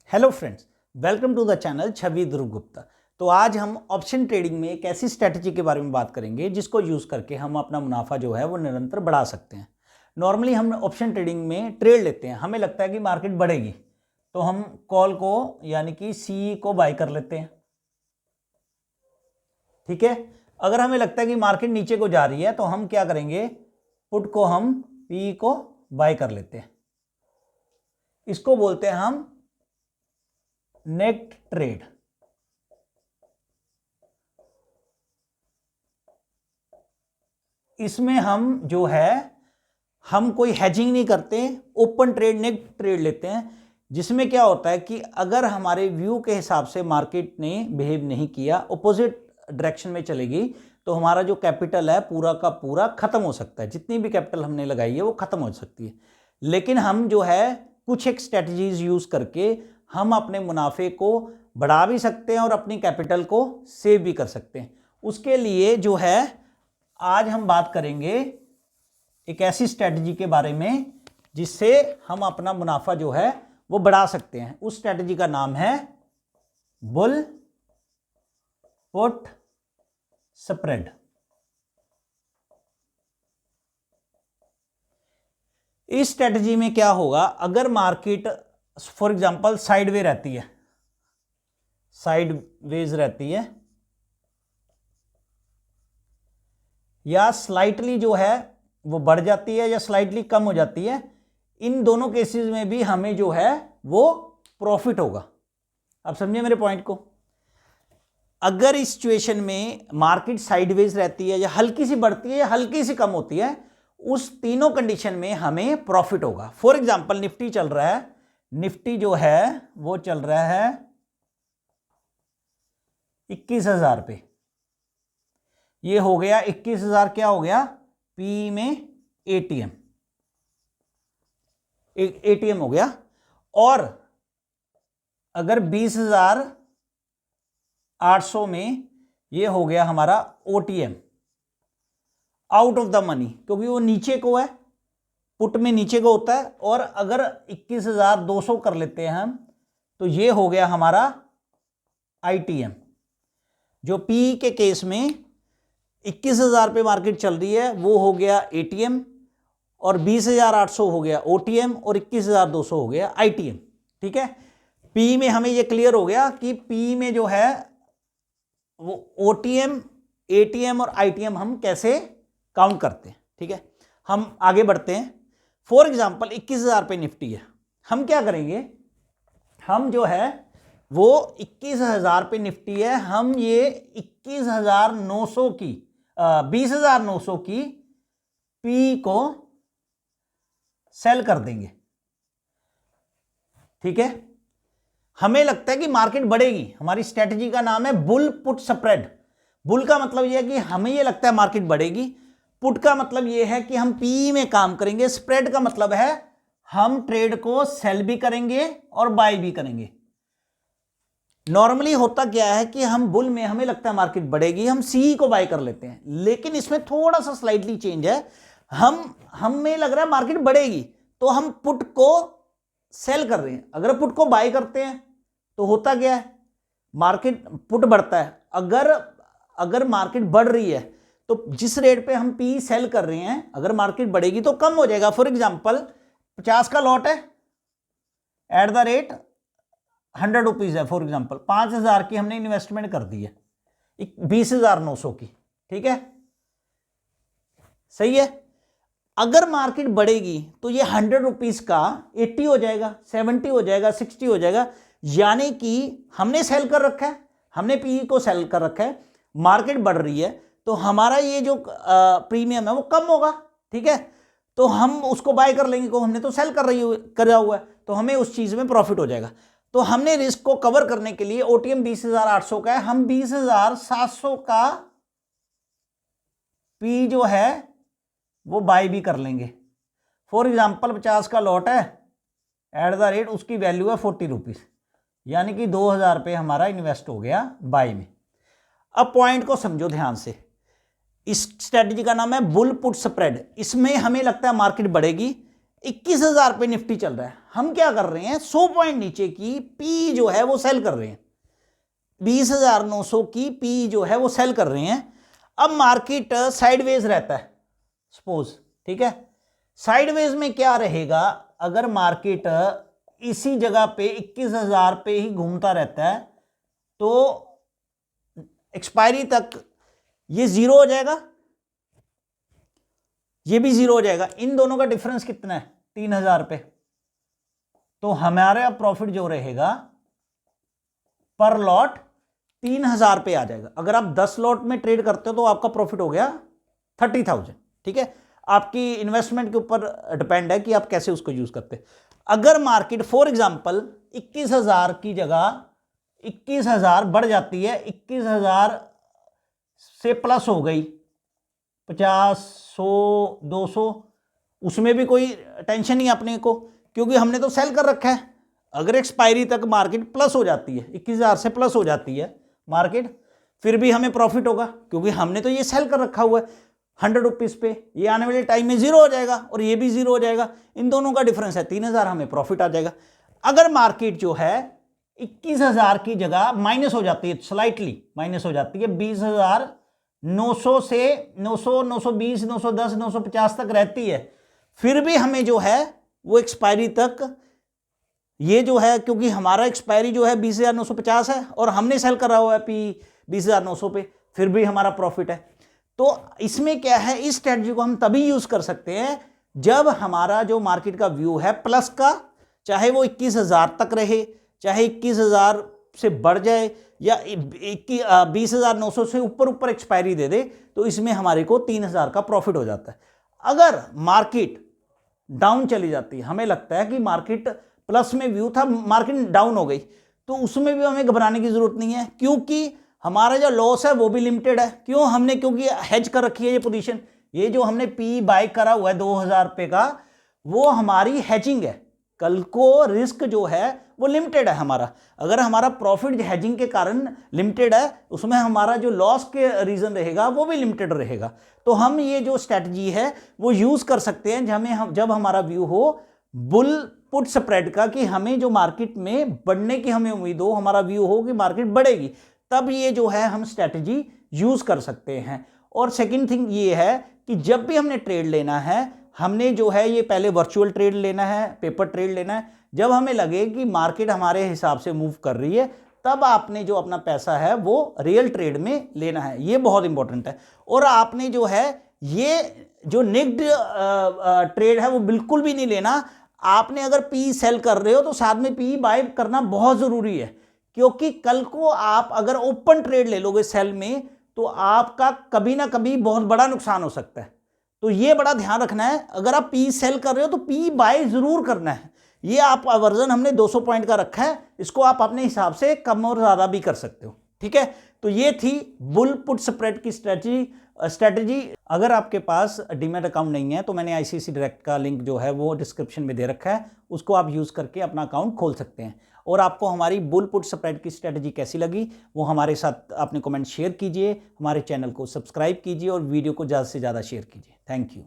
Hello friends, welcome to the channel Chhavi Dhruv Gupta. तो आज हम ऑप्शन ट्रेडिंग में एक ऐसी स्ट्रैटेजी के बारे में बात करेंगे जिसको यूज़ करके हम अपना मुनाफा जो है वो निरंतर बढ़ा सकते हैं। नॉर्मली हम ऑप्शन ट्रेडिंग में ट्रेड लेते हैं, हमें लगता है कि मार्केट बढ़ेगी तो हम कॉल को यानी कि सी को बाय कर लेते हैं। ठीक है, अगर हमें लगता है कि मार्केट नीचे को जा रही है तो हम क्या करेंगे, पुट को हम पी को बाय कर लेते हैं। इसको बोलते हैं हम नेट ट्रेड। इसमें हम जो है हम कोई हैजिंग नहीं करते, ओपन ट्रेड नेट ट्रेड लेते हैं, जिसमें क्या होता है कि अगर हमारे व्यू के हिसाब से मार्केट ने बिहेव नहीं किया, अपोजिट डायरेक्शन में चलेगी, तो हमारा जो कैपिटल है पूरा का पूरा खत्म हो सकता है। जितनी भी कैपिटल हमने लगाई है वो खत्म हो सकती है। लेकिन हम जो है कुछ एक स्ट्रेटजीज यूज करके हम अपने मुनाफे को बढ़ा भी सकते हैं और अपनी कैपिटल को सेव भी कर सकते हैं। उसके लिए जो है आज हम बात करेंगे एक ऐसी स्ट्रेटजी के बारे में जिससे हम अपना मुनाफा जो है वो बढ़ा सकते हैं। उस स्ट्रेटजी का नाम है बुल पुट स्प्रेड। इस स्ट्रेटजी में क्या होगा, अगर मार्केट फॉर एग्जांपल साइडवे रहती है, साइडवेज रहती है या स्लाइटली जो है वो बढ़ जाती है या स्लाइटली कम हो जाती है, इन दोनों केसेस में भी हमें जो है वो प्रॉफिट होगा। आप समझे मेरे पॉइंट को। अगर इस सिचुएशन में मार्केट साइडवेज रहती है या हल्की सी बढ़ती है या हल्की सी कम होती है, उस तीनों कंडीशन में हमें प्रॉफिट होगा। फॉर एग्जांपल निफ्टी चल रहा है, निफ्टी जो है वो चल रहा है 21,000 पे, ये हो गया 21,000, क्या हो गया पी में एटीएम हो गया। और अगर 20,800 में ये हो गया हमारा OTM, out of the money, क्योंकि वो नीचे को है, पुट में नीचे को होता है। और अगर 21,200 कर लेते हैं हम तो ये हो गया हमारा आईटीएम। जो पी के केस में 21,000 पे मार्केट चल रही है वो हो गया एटीएम, और 20,800 हो गया ओटीएम, और 21,200 हो गया आईटीएम। ठीक है, पी में हमें ये क्लियर हो गया कि पी में जो है वो ओटीएम, एटीएम और आईटीएम हम कैसे काउंट करते हैं। ठीक है, हम आगे बढ़ते हैं। फॉर एग्जांपल 21,000 पे निफ्टी है, हम क्या करेंगे, हम जो है वो 21,000 पे निफ्टी है, हम ये 21,900 की 20,900 की पी को सेल कर देंगे। ठीक है, हमें लगता है कि मार्केट बढ़ेगी, हमारी स्ट्रेटजी का नाम है बुल पुट स्प्रेड। बुल का मतलब यह है कि हमें यह लगता है मार्केट बढ़ेगी, पुट का मतलब यह है कि हम पी में काम करेंगे, स्प्रेड का मतलब है हम ट्रेड को सेल भी करेंगे और बाय भी करेंगे। नॉर्मली होता क्या है कि हम बुल में हमें लगता है मार्केट बढ़ेगी, हम सी को बाय कर लेते हैं, लेकिन इसमें थोड़ा सा स्लाइटली चेंज है। हमें लग रहा है मार्केट बढ़ेगी तो हम पुट को सेल कर रहे हैं। अगर पुट को बाय करते हैं तो होता क्या है, मार्केट पुट बढ़ता है। अगर मार्केट बढ़ रही है तो जिस रेट पे हम पी सेल कर रहे हैं, अगर मार्केट बढ़ेगी तो कम हो जाएगा। फॉर एग्जांपल 50 का लॉट है, एट द रेट 100 रुपीज है, फॉर एग्जांपल 5,000 की हमने इन्वेस्टमेंट कर दी है 20,900 की। ठीक है, सही है। अगर मार्केट बढ़ेगी तो ये 100 रुपीज का 80 हो जाएगा, 70 हो जाएगा, 60 हो जाएगा, यानी कि हमने सेल कर रखा है, हमने पी को सेल कर रखा है। मार्केट बढ़ रही है तो हमारा ये जो प्रीमियम है वो कम होगा। ठीक है, तो हम उसको बाय कर लेंगे, को हमने तो सेल करा हुआ है, तो हमें उस चीज में प्रॉफिट हो जाएगा। तो हमने रिस्क को कवर करने के लिए ओटीएम 20,800 का है, हम 20,700 का पी जो है वो बाय भी कर लेंगे। फॉर एग्जांपल 50 का लॉट है, एट द रेट उसकी वैल्यू है 40 रुपीज, यानी कि 2,000 पे हमारा इन्वेस्ट हो गया बाय में। अब पॉइंट को समझो ध्यान से, इस स्ट्रेटजी का नाम है बुल पुट स्प्रेड। इसमें हमें लगता है मार्केट बढ़ेगी, 21,000 पे निफ्टी चल रहा है, हम क्या कर रहे हैं, 100 पॉइंट नीचे की पी जो है वो सेल कर रहे हैं, 20,900 की पी जो है वो सेल कर रहे हैं। अब मार्केट साइडवेज रहता है सपोज, ठीक है। साइडवेज में क्या रहेगा, अगर मार्केट इसी जगह पे 21,000 पे ही घूमता रहता है तो एक्सपायरी तक ये जीरो हो जाएगा, ये भी जीरो हो जाएगा। इन दोनों का डिफरेंस कितना है, 3,000 पे। तो हमारा प्रॉफिट जो रहेगा पर लॉट 3,000 पे आ जाएगा। अगर आप 10 लॉट में ट्रेड करते हो तो आपका प्रॉफिट हो गया 30,000, ठीक है। आपकी इन्वेस्टमेंट के ऊपर डिपेंड है कि आप कैसे उसको यूज करते हैं। अगर मार्केट फॉर एग्जांपल 21,000 की जगह 21,000 बढ़ जाती है, 21,000 से प्लस हो गई 50, 100, 200, उसमें भी कोई टेंशन नहीं अपने को, क्योंकि हमने तो सेल कर रखा है। अगर एक्सपायरी तक मार्केट प्लस हो जाती है, 21,000 से प्लस हो जाती है मार्केट, फिर भी हमें प्रॉफिट होगा, क्योंकि हमने तो ये सेल कर रखा हुआ है 100 रुपीज़ पे। ये आने वाले टाइम में जीरो हो जाएगा और ये भी जीरो हो जाएगा, इन दोनों का डिफरेंस है 3,000, हमें प्रॉफिट आ जाएगा। अगर मार्केट जो है 21,000 की जगह माइनस हो जाती है, स्लाइटली माइनस हो जाती है, 20,900 से 900, 920, 910, 950 तक रहती है, फिर भी हमें जो है वो एक्सपायरी तक ये जो है, क्योंकि हमारा एक्सपायरी जो है 20,950 है और हमने सेल करा हुआ है पी 20,900 पे, फिर भी हमारा प्रॉफिट है। तो इसमें क्या है, इस स्ट्रेटजी को हम तभी यूज कर सकते हैं जब हमारा जो मार्केट का व्यू है प्लस का, चाहे वो 21,000 तक रहे, चाहे 21,000 से बढ़ जाए या 20,900 से ऊपर एक्सपायरी दे दे, तो इसमें हमारे को 3,000 का प्रॉफिट हो जाता है। अगर मार्केट डाउन चली जाती है, हमें लगता है कि मार्केट प्लस में व्यू था, मार्केट डाउन हो गई, तो उसमें भी हमें घबराने की जरूरत नहीं है, क्योंकि हमारा जो लॉस है वो भी लिमिटेड है। क्यों, हमने क्योंकि हेज कर रखी है ये पोजीशन, ये जो हमने पी बाय करा हुआ है 2,000 रुपये का, वो हमारी हेजिंग है। कल को रिस्क जो है वो लिमिटेड है हमारा। अगर हमारा प्रॉफिट हेजिंग के कारण लिमिटेड है, उसमें हमारा जो लॉस के रीजन रहेगा वो भी लिमिटेड रहेगा। तो हम ये जो स्ट्रैटेजी है वो यूज कर सकते हैं जब हमारा व्यू हो बुल पुट स्प्रेड का, कि हमें जो मार्केट में बढ़ने की हमें उम्मीद हो, हमारा व्यू हो कि मार्केट बढ़ेगी, तब ये जो है हम स्ट्रैटेजी यूज कर सकते हैं। और सेकंड थिंग ये है कि जब भी हमने ट्रेड लेना है, हमने जो है ये पहले वर्चुअल ट्रेड लेना है, पेपर ट्रेड लेना है। जब हमें लगे कि मार्केट हमारे हिसाब से मूव कर रही है, तब आपने जो अपना पैसा है वो रियल ट्रेड में लेना है, ये बहुत इंपॉर्टेंट है। और आपने जो है ये जो नेक्ड ट्रेड है वो बिल्कुल भी नहीं लेना। आपने अगर पी सेल कर रहे हो तो साथ में पी बाय करना बहुत जरूरी है, क्योंकि कल को आप अगर ओपन ट्रेड ले लोगे सेल में, तो आपका कभी ना कभी बहुत बड़ा नुकसान हो सकता है। तो ये बड़ा ध्यान रखना है, अगर आप पी सेल कर रहे हो तो पी बाय जरूर करना है। ये आप वर्जन हमने 200 पॉइंट का रखा है, इसको आप अपने हिसाब से कम और ज्यादा भी कर सकते हो, ठीक है। तो ये थी बुल पुट स्प्रेड की स्ट्रेटजी। अगर आपके पास डीमैट अकाउंट नहीं है तो मैंने आईसीआईसीआई डायरेक्ट का लिंक जो है वो डिस्क्रिप्शन में दे रखा है, उसको आप यूज करके अपना अकाउंट खोल सकते हैं। और आपको हमारी बुल पुट स्प्रेड की स्ट्रेटजी कैसी लगी वो हमारे साथ अपने कमेंट शेयर कीजिए, हमारे चैनल को सब्सक्राइब कीजिए और वीडियो को ज़्यादा से ज़्यादा शेयर कीजिए। Thank you.